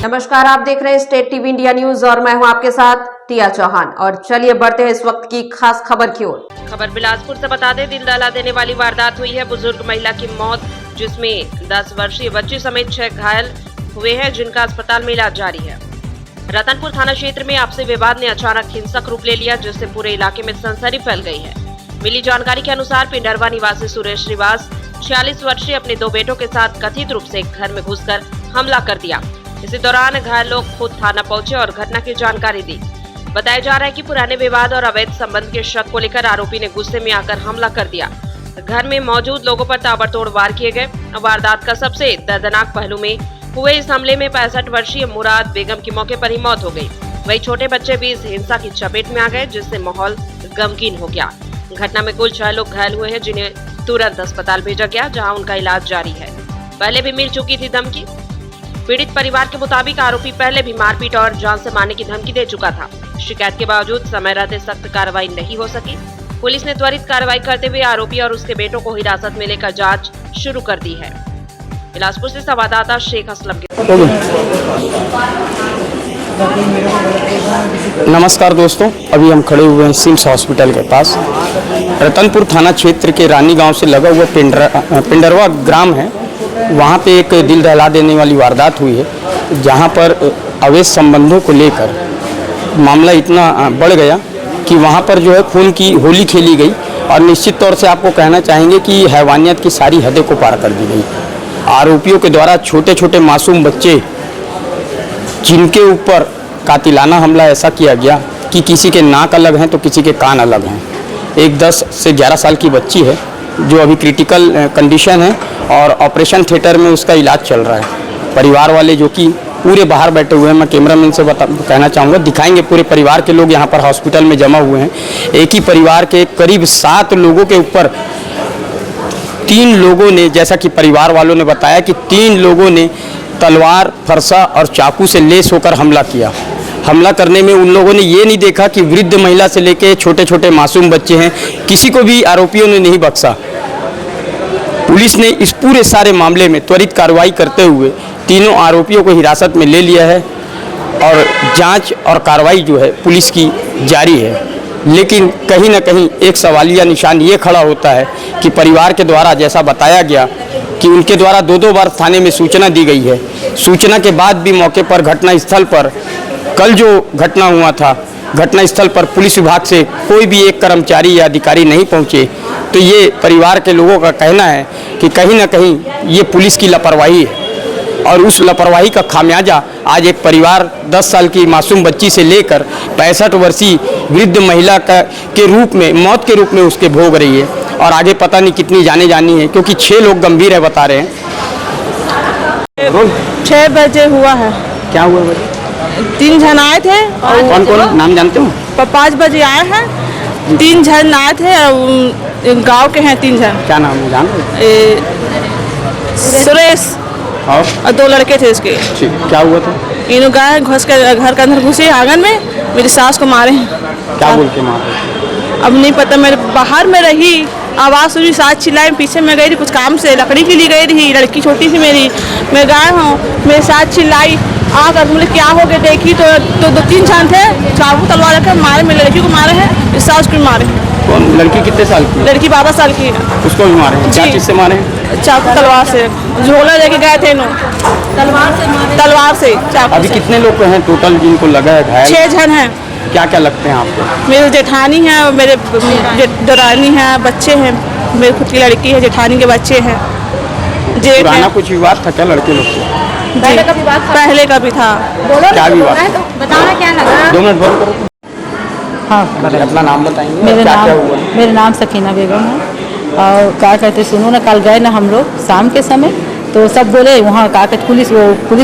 नमस्कार, आप देख रहे हैं स्टेट टीवी इंडिया न्यूज और मैं हूं आपके साथ टिया चौहान। और चलिए बढ़ते हैं इस वक्त की खास खबर की ओर। खबर बिलासपुर से बता दें, दिल दहला देने वाली वारदात हुई है। बुजुर्ग महिला की मौत, जिसमें 10 वर्षीय बच्ची समेत 6 घायल हुए हैं, जिनका अस्पताल में इलाज जारी है। रतनपुर थाना क्षेत्र में आपसी विवाद ने अचानक हिंसक रूप ले लिया, जिससे पूरे इलाके में सनसनी फैल गई है। मिली जानकारी के अनुसार पिंडरवा निवासी सुरेश श्रीवास 46 वर्षीय अपने 2 बेटों के साथ कथित रूप से एक घर में घुसकर हमला कर दिया। इसी दौरान घायल लोग खुद थाना पहुंचे और घटना की जानकारी दी। बताया जा रहा है कि पुराने विवाद और अवैध संबंध के शक को लेकर आरोपी ने गुस्से में आकर हमला कर दिया। घर में मौजूद लोगों पर ताबड़तोड़ वार किए गए। वारदात का सबसे दर्दनाक पहलू में हुए इस हमले में 65 वर्षीय मुराद बेगम की मौके पर ही मौत हो गई। वही छोटे बच्चे भी इस हिंसा की चपेट में आ गए, जिससे माहौल गमगीन हो गया। घटना में कुल 6 लोग घायल हुए हैं, जिन्हें तुरंत अस्पताल भेजा गया, जहाँ उनका इलाज जारी है। पहले भी मिल चुकी थी धमकी। पीड़ित परिवार के मुताबिक आरोपी पहले भी मारपीट और जान से मारने की धमकी दे चुका था। शिकायत के बावजूद समय रहते सख्त कार्रवाई नहीं हो सकी। पुलिस ने त्वरित कार्रवाई करते हुए आरोपी और उसके बेटों को हिरासत में लेकर जांच शुरू कर दी है। बिलासपुर से संवाददाता शेख असलम के। नमस्कार दोस्तों, अभी हम खड़े हुए हैं सिम्स हॉस्पिटल के पास। रतनपुर थाना क्षेत्र के रानी गांव से लगा हुआ पिंडरवा ग्राम है। वहाँ पे एक दिल दहला देने वाली वारदात हुई है, जहाँ पर अवैध संबंधों को लेकर मामला इतना बढ़ गया कि वहाँ पर जो है खून की होली खेली गई। और निश्चित तौर से आपको कहना चाहेंगे कि हैवानियत की सारी हदें को पार कर दी गई। आरोपियों के द्वारा छोटे छोटे मासूम बच्चे, जिनके ऊपर कातिलाना हमला ऐसा किया गया कि किसी के नाक अलग हैं तो किसी के कान अलग हैं। एक 10 से 11 साल की बच्ची है जो अभी क्रिटिकल कंडीशन है और ऑपरेशन थिएटर में उसका इलाज चल रहा है। परिवार वाले जो कि पूरे बाहर बैठे हुए हैं, मैं कैमरामैन से कहना चाहूँगा, दिखाएंगे। पूरे परिवार के लोग यहाँ पर हॉस्पिटल में जमा हुए हैं। एक ही परिवार के करीब 7 लोगों के ऊपर 3 लोगों ने, जैसा कि परिवार वालों ने बताया कि 3 लोगों ने तलवार, फरसा और चाकू से लैस होकर हमला किया। हमला करने में उन लोगों ने ये नहीं देखा कि वृद्ध महिला से लेकर छोटे छोटे मासूम बच्चे हैं, किसी को भी आरोपियों ने नहीं बख्शा। पुलिस ने इस पूरे सारे मामले में त्वरित कार्रवाई करते हुए तीनों आरोपियों को हिरासत में ले लिया है और जांच और कार्रवाई जो है पुलिस की जारी है। लेकिन कहीं ना कहीं एक सवालिया निशान ये खड़ा होता है कि परिवार के द्वारा जैसा बताया गया कि उनके द्वारा 2-2 बार थाने में सूचना दी गई है। सूचना के बाद भी मौके पर, घटना स्थल पर, कल जो घटना हुआ था, घटना स्थल पर पुलिस विभाग से कोई भी एक कर्मचारी या अधिकारी नहीं पहुंचे। तो ये परिवार के लोगों का कहना है कि कहीं ना कहीं ये पुलिस की लापरवाही है और उस लापरवाही का खामियाजा आज एक परिवार 10 साल की मासूम बच्ची से लेकर 65 वर्षीय वृद्ध महिला के रूप में, मौत के रूप में उसके भोग रही है। और आगे पता नहीं कितनी जाने जानी है, क्योंकि 6 लोग गंभीर है बता रहे हैं। 6 बजे हुआ है। क्या हुआ बजे? 3 जन आए थे। कौन कौन नाम जानते हो? 5 बजे आए हैं। 3 जन आए थे, गांव के हैं 3 जन। क्या नाम है जान रहे? सुरेश और 2 लड़के थे उसके। क्या हुआ था? इन्हों गए घुस के घर के अंदर घुसे आंगन में, मेरी सास को मारे हैं। क्या बोल के मारे? अब नहीं पता, मेरे बाहर में रही, आवाज़ सुनी, सास चिल्लाई, पीछे में गई थी कुछ काम से, लकड़ी के लिए गई थी, लड़की छोटी सी मेरी, मैं गए हूँ, मेरे सास चिल्लाई, आकर बोले क्या हो गया, देखी तो 2-3 जन थे, चाकू तलवार रखे मारे, मेरी लड़की को मारे हैं, इस सास को भी मारे हैं। कौन लड़की? कितने साल की? लड़की 12 साल की है। उसको भी मारे हैं? क्या चीज़ से मारे हैं? चाकू तलवार से, झोला लेके गए थे इन्हों, तलवार से चाकू। अभी कितने लोग हैं टोटल जिनको लगा है घायल? 6 जन हैं। क्या क्या लगते हैं आपको? मेरे जेठानी है, मेरे दरानी है, बच्चे हैं, मेरी खुद की लड़की है, जेठानी के बच्चे हैं। पुराना कुछ विवाद था क्या लड़के लोग से? पहले का विवाद था। पहले का भी था। क्या विवाद? बताना क्या लगा? 2 मिनट बंद करो। हाँ, अपना नाम बताएंगे। मेरा नाम सकीना बेगम है। और क्या कहते, सुनो ना, कल गए ना हम लोग शाम के समय, तो सब बोले वहाँ का पुलिस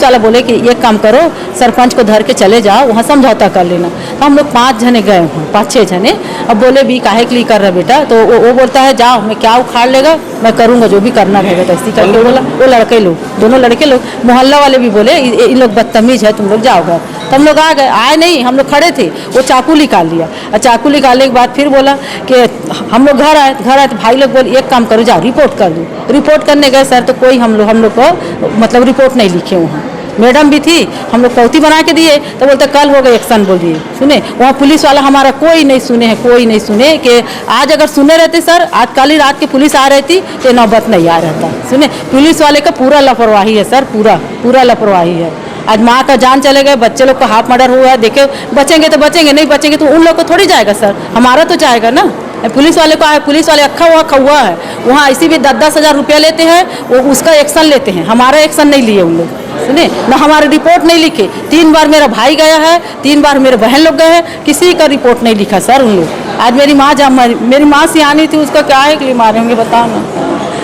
वाला बोले कि एक काम करो, सरपंच को धर के चले जाओ, वहाँ समझौता कर लेना। तो हम लोग 5 जने गए वहाँ, 5-6 जने। अब बोले भी काहे के लिए कर रहा बेटा, तो वो बोलता है जाओ, मैं क्या उखाड़ लेगा, मैं करूँगा जो भी करना रहेगा। तो ऐसी करके बोला, वो लड़के लोग, दोनों लड़के लोग, मोहल्ला वाले भी बोले इन लोग बदतमीज है, तुम लोग जाओ घर। तो हम लोग आ गए, आए नहीं, हम लोग खड़े थे, वो चाकू निकाल लिया। और चाकू निकालने के बाद फिर बोला कि हम लोग घर आए तो भाई लोग बोले एक काम करो, जाओ रिपोर्ट कर दो। रिपोर्ट करने गए सर, तो कोई हम लोग को मतलब रिपोर्ट नहीं लिखे वहाँ। मैडम भी थी, हम लोग पौती बना के दिए तो बोलते कल हो गए एक्शन बोल दिए। सुने वहाँ पुलिस वाला हमारा कोई नहीं सुने हैं, कोई नहीं सुने कि आज अगर सुने रहते सर, आज कल ही रात की पुलिस आ रही थी तो नौबत नहीं आ रहा था। सुने पुलिस वाले का पूरा लापरवाही है सर, पूरा लापरवाही है। आज माँ का जान चले गए, बच्चे लोग का हाफ मर्डर हुआ है, देखे बचेंगे तो बचेंगे, नहीं बचेंगे तो उन लोग को थोड़ी जाएगा सर, हमारा तो जाएगा ना। पुलिस वाले को पुलिस वाले अक्खा हुआ खौआ है, वहाँ ऐसी भी 10-10 हज़ार रुपया लेते हैं, वो उसका एक्शन लेते हैं, हमारा एक्शन नहीं लिए उन लोग। सुने ना हमारी रिपोर्ट नहीं लिखे, 3 बार मेरा भाई गया है, 3 बार मेरे बहन लोग गए हैं, किसी का रिपोर्ट नहीं लिखा सर उन लोग। आज मेरी माँ सियानी थी, उसका क्या है कि लिए मारे होंगे बताओ ना।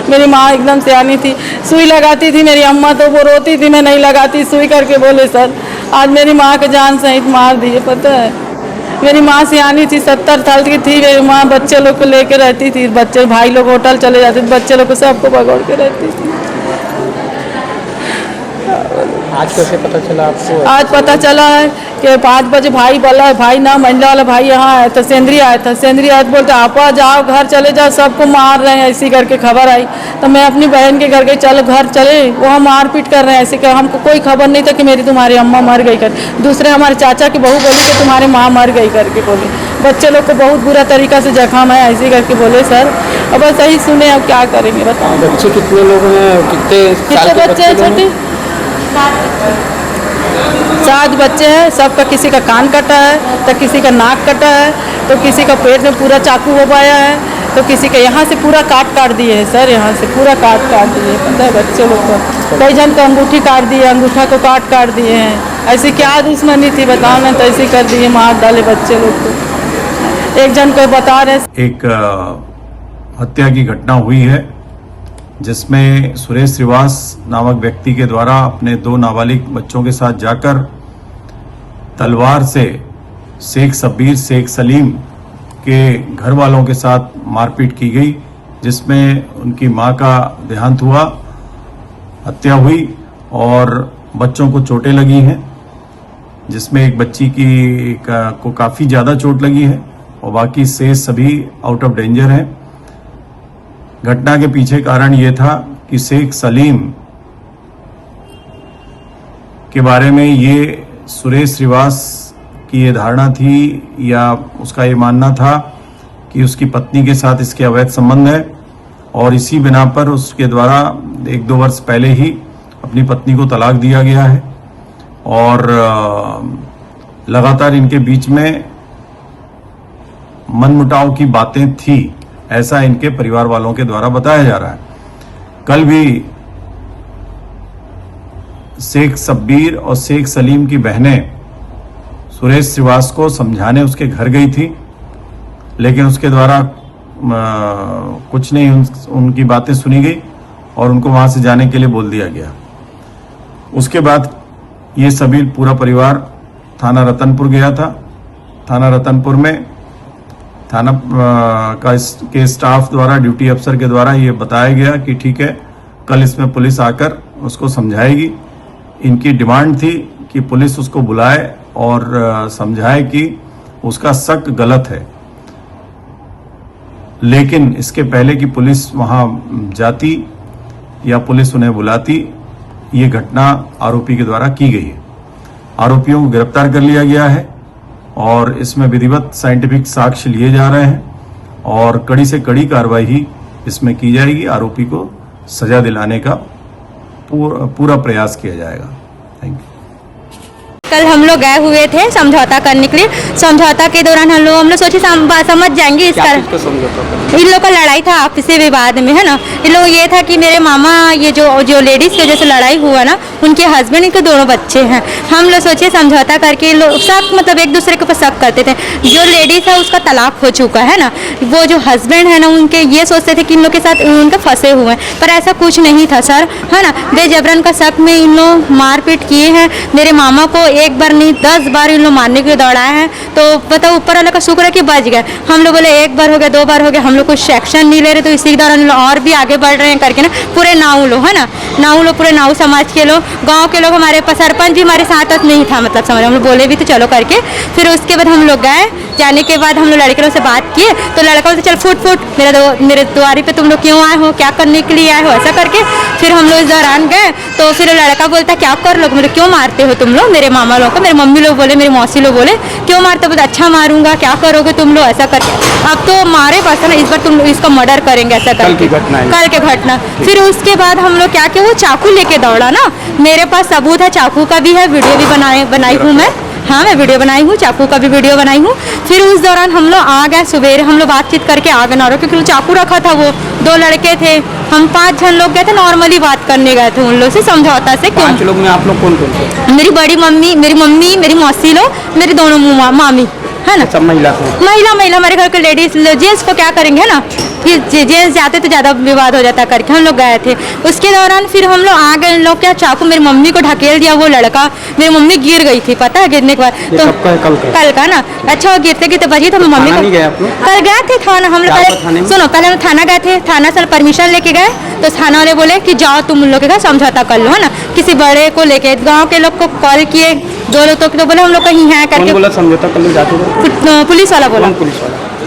मेरी माँ एकदम सियानी थी, सुई लगाती थी मेरी अम्मा, तो वो रोती थी मैं नहीं लगाती सुई करके बोले सर। आज मेरी माँ के जान सहित मार दिए, पता है। मेरी माँ सियानी थी, 70 साल की थी मेरी माँ, बच्चे लोग को लेके रहती थी, बच्चे भाई लोग होटल चले जाते थे, बच्चे लोग को सबको भगोड़ के रहती थी। आज कैसे पता चला आपको? आज पता चला है कि 5 बजे भाई बोला, भाई ना महिला वाला भाई यहाँ आया था, सेंद्री आया था, सेंद्री आया तो बोलते आपा जाओ घर चले जाओ, सबको मार रहे हैं, ऐसी करके खबर आई। तो मैं अपनी बहन के घर गई, चलो घर चले, वहाँ मारपीट कर रहे हैं ऐसे कर, हमको कोई खबर नहीं था कि मेरी तुम्हारी अम्मा मर गई कर। दूसरे हमारे चाचा की बहू बोली कि तुम्हारी माँ मर गई करके बोले। बच्चे लोग को बहुत बुरा तरीका से जख्म है ऐसे करके बोले सर। अब बस यही सुने, अब क्या करेंगे बताओ। बच्चे कितने लोग हैं, कितने बच्चे हैं छोटे? 7 बच्चे हैं, सबका किसी का कान कटा है, तो किसी का नाक कटा है, तो किसी का पेट में पूरा चाकू हो पाया है, तो किसी का यहाँ से पूरा काट दिए हैं सर, यहाँ से पूरा काट दिए, पता है बच्चे लोग को। कई जन को अंगूठी काट दिए, अंगूठा को काट दिए हैं। ऐसी क्या दुश्मनी थी बताओ ना, तो ऐसे कर दिए, मार डाले बच्चे लोग को। एक जन को बता रहे एक हत्या की घटना हुई है जिसमें सुरेश श्रीवास नामक व्यक्ति के द्वारा अपने 2 नाबालिग बच्चों के साथ जाकर तलवार से शेख शब्बीर, शेख सलीम के घर वालों के साथ मारपीट की गई, जिसमें उनकी मां का देहांत हुआ, हत्या हुई और बच्चों को चोटें लगी हैं, जिसमें एक बच्ची को काफ़ी ज़्यादा चोट लगी है और बाकी शेष सभी आउट ऑफ डेंजर हैं। घटना के पीछे कारण ये था कि शेख सलीम के बारे में ये सुरेश श्रीवास की ये धारणा थी या उसका ये मानना था कि उसकी पत्नी के साथ इसके अवैध संबंध है और इसी बिना पर उसके द्वारा 1-2 वर्ष पहले ही अपनी पत्नी को तलाक दिया गया है और लगातार इनके बीच में मनमुटाव की बातें थी, ऐसा इनके परिवार वालों के द्वारा बताया जा रहा है। कल भी शेख शब्बीर और शेख सलीम की बहनें सुरेश श्रीवास को समझाने उसके घर गई थी, लेकिन उसके द्वारा कुछ नहीं उनकी बातें सुनी गई और उनको वहां से जाने के लिए बोल दिया गया। उसके बाद ये सभी पूरा परिवार थाना रतनपुर गया था। थाना रतनपुर में थाना के स्टाफ द्वारा, ड्यूटी अफसर के द्वारा ये बताया गया कि ठीक है, कल इसमें पुलिस आकर उसको समझाएगी। इनकी डिमांड थी कि पुलिस उसको बुलाए और समझाए कि उसका शक गलत है, लेकिन इसके पहले कि पुलिस वहां जाती या पुलिस उन्हें बुलाती, ये घटना आरोपी के द्वारा की गई है। आरोपियों को गिरफ्तार कर लिया गया है और इसमें विधिवत साइंटिफिक साक्ष्य लिए जा रहे हैं और कड़ी से कड़ी कार्रवाई इसमें की जाएगी। आरोपी को सजा दिलाने का पूरा प्रयास किया जाएगा। Thank you. कल हम लोग गए हुए थे समझौता करने के लिए। समझौता के दौरान हम लोग सोचे समझ जाएंगे इस तरह। इन लोग का लड़ाई था आपसी विवाद में, है ना। इन लोग ये था कि मेरे मामा, ये जो लेडीज के जैसे लड़ाई हुआ ना, उनके हस्बैंड, इनके 2 बच्चे हैं। हम लोग सोचे समझौता करके लोग सब मतलब एक दूसरे के ऊपर शक करते थे। जो लेडीज है उसका तलाक हो चुका है ना, वो जो हस्बैंड है ना, उनके ये सोचते थे कि इन लोग के साथ उनके फंसे हुए हैं, पर ऐसा कुछ नहीं था सर, है ना। बेजबरन का शक में इन लोग मारपीट किए हैं। मेरे मामा को 1 बार नहीं 10 बार इन लोग मारने के लिए दौड़ाए हैं। तो पता ऊपर वाला का शुक्र है कि बच गए। हम लोग बोले 1 बार हो गया, 2 बार हो गया, हम लोग कुछ एक्शन नहीं ले रहे, तो इसी दौरान और भी आगे बढ़ रहे हैं करके ना, पूरे नाऊ लोग, है ना, नाऊ लोग, पूरे नाऊ समाज के लोग, गांव के लोग, हमारे सरपंच भी हमारे साथ नहीं था, मतलब समझ हम लोग बोले भी तो चलो करके। फिर उसके बाद हम लोग गए जाने के बाद हम लोग लड़के लोग से बात किए तो लड़का बोलते चल फुट मेरे द्वारी पे तुम लोग क्यों आए हो, क्या करने के लिए आए हो, ऐसा करके फिर हम लोग इस दौरान गए तो फिर लड़का बोलता क्या कर लोग मेरे, क्यों मारते हो तुम लोग, मेरे मामा लोग को, मेरे मम्मी लोग बोले, मेरी मौसी लोग बोले क्यों मारते हो, बोलते अच्छा मारूंगा, क्या करोगे तुम लोग, ऐसा करके अब तो मारे बस ना, इस बार तुम इसका मर्डर करेंगे, ऐसा करके कल के घटना। फिर उसके बाद हम लोग क्या किया, वो चाकू लेके दौड़ा ना, मेरे पास सबूत है, चाकू का भी है, वीडियो भी बनाई हूँ मैं, हाँ मैं वीडियो बनाई हूँ, चाकू का भी वीडियो बनाई हूँ। फिर उस दौरान हम लोग आ गए, सुबह हम लोग बातचीत करके आ गए नॉर्मल, क्योंकि वो चाकू रखा था, वो 2 लड़के थे, हम 5 जन लोग गए थे, नॉर्मली बात करने गए थे उन लोग से, समझौता से। 5 लोग में आप लोग कौन कौन थे? मेरी बड़ी मम्मी, मेरी मम्मी, मेरी मौसी लोग, मेरी दोनों मामी है ना, सब महिला थे? महिला हमारे घर के लेडीज, जेंट्स को क्या करेंगे, है ना, जेंट्स जाते तो ज़्यादा विवाद हो जाता करके हम लोग गए थे। उसके दौरान फिर हम लोग आ गए, लोग क्या चाकू मेरी मम्मी को ढकेल दिया, वो लड़का, मेरी मम्मी गिर गई थी, पता है गिरने के बाद तो कल का ना, अच्छा वो गिरते गिरते बची, तो मम्मी को कल गए थे थाना, हम लोग सुनो पहले हम थाना गए थे, थाना से परमिशन लेके गए तो थाना वाले बोले कि जाओ तुम लोग के घर समझौता कर लो, है ना, किसी बड़े को लेके, गाँव के लोग को कॉल किए, 2 लोग तो बोले हम लोग कहीं हैं करके, समझौता कर लो जाते, पुलिस वाला बोला,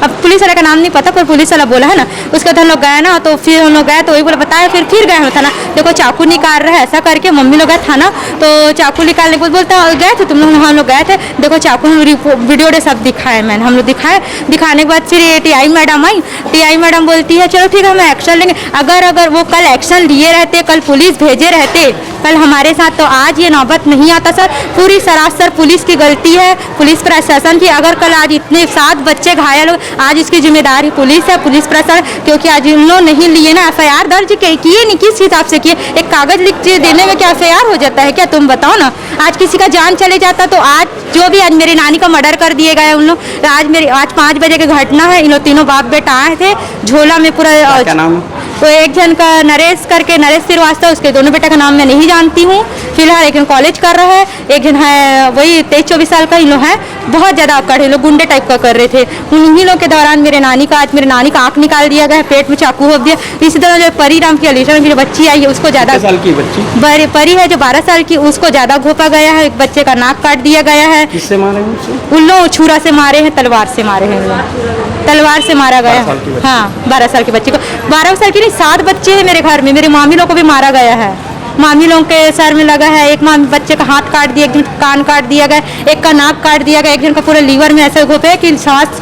अब पुलिस वाले का नाम नहीं पता पर पुलिस वाला बोला, है ना। उसके बाद हम लोग गए ना, तो फिर हम लोग गए तो वही बोला बताया, फिर गए हम थाना, देखो चाकू निकाल रहा है, ऐसा करके मम्मी लोग गए थाना, तो चाकू निकालने को बोलता गए थे तुम लोग, हम लोग गए थे, देखो चाकू वीडियो ने सब दिखाए, मैंने हम लोग दिखाने के बाद फिर TI मैडम आई, TI मैडम बोलती है चलो ठीक है हम एक्शन लेंगे, अगर वो कल एक्शन लिए रहते, कल पुलिस भेजे रहते कल हमारे साथ, तो आज ये नौबत नहीं आता सर, पूरी सरासर पुलिस की गलती है, पुलिस प्रशासन की, अगर कल आज इतने 7 बच्चे घायल हो, आज इसकी जिम्मेदारी पुलिस है, पुलिस प्रशासन, क्योंकि आज इन लोग नहीं लिए ना, FIR दर्ज किए नहीं, किस हिसाब से किए, एक कागज लिख देने में क्या FIR हो जाता है क्या, तुम बताओ ना, आज किसी का जान चले जाता, तो आज जो भी आज मेरी नानी का मर्डर कर दिए गए उन लोग, आज 5 बजे की घटना है, इन लोग तीनों बाप बेटा आए थे, झोला में पूरा, क्या नाम? तो एक जन का नरेश श्रीवास्तव, उसके दोनों बेटा का नाम मैं नहीं जानती हूँ फिलहाल, एक जन कॉलेज कर रहा है, एक जन है वही 23-24 साल का, इन लोग है बहुत ज़्यादा अकड़, लोग गुंडे टाइप का कर रहे थे, उन्हीं लोग के दौरान मेरे नानी का आँख निकाल दिया गया, पेट में चाकू हो दिया। इसी तरह जो परी नाम की अलीशा की जो बच्ची आई है उसको ज़्यादा, साल की बच्ची परी है जो 12 साल की, उसको ज़्यादा घोपा गया है, एक बच्चे का नाक काट दिया गया है। किससे मारे हैं? उन लोग छुरा से मारे हैं, तलवार से मारे हैं, तलवार से मारा गया है, हाँ 12 साल की बच्ची को, 12 साल की नहीं 7 बच्चे हैं मेरे घर में, मेरी मामी लोग को भी मारा गया है, मामी लोगों के सर में लगा है, एक मामी बच्चे का हाथ काट दिया, एक जन कान काट दिया गया, एक का नाक काट दिया गया, एक जन का पूरा लीवर में ऐसे घोपे है कि सांस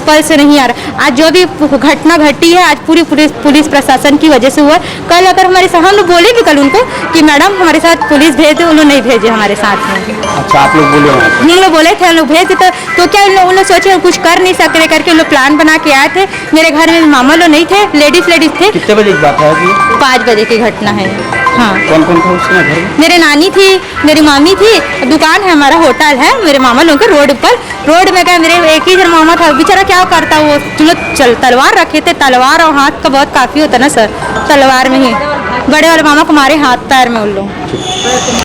पल से नहीं आ रहा। आज जो भी घटना घटी है आज पूरी पुलिस प्रशासन की वजह से हुआ। कल अगर हमारे साथ हम लोग बोले भी कल उनको कि मैडम हमारे साथ पुलिस भेज दो, उन लोग नहीं भेजे हमारे साथ में। अच्छा आप लोग बोले? हम लोग बोले थे हम लोग भेज देते, तो क्या उन लोग सोचे हम कुछ कर नहीं सकते करके उन लोग प्लान बना के आए थे। मेरे घर में मामा लोग नहीं थे, लेडीज थे। कितने बजे की बात है? 5 बजे की घटना है। हाँ। कौन कौन था उसमें घर में? मेरे नानी थी, मेरी मामी थी, दुकान है हमारा, होटल है, मेरे मामा लोगों के रोड में गए, मेरे एक ही जन मामा था, बेचारा क्या करता वो, चलो तलवार रखे थे, तलवार और हाथ का बहुत काफ़ी होता ना सर, तलवार में ही बड़े वाले मामा को मारे हाथ पैर में उन लोग।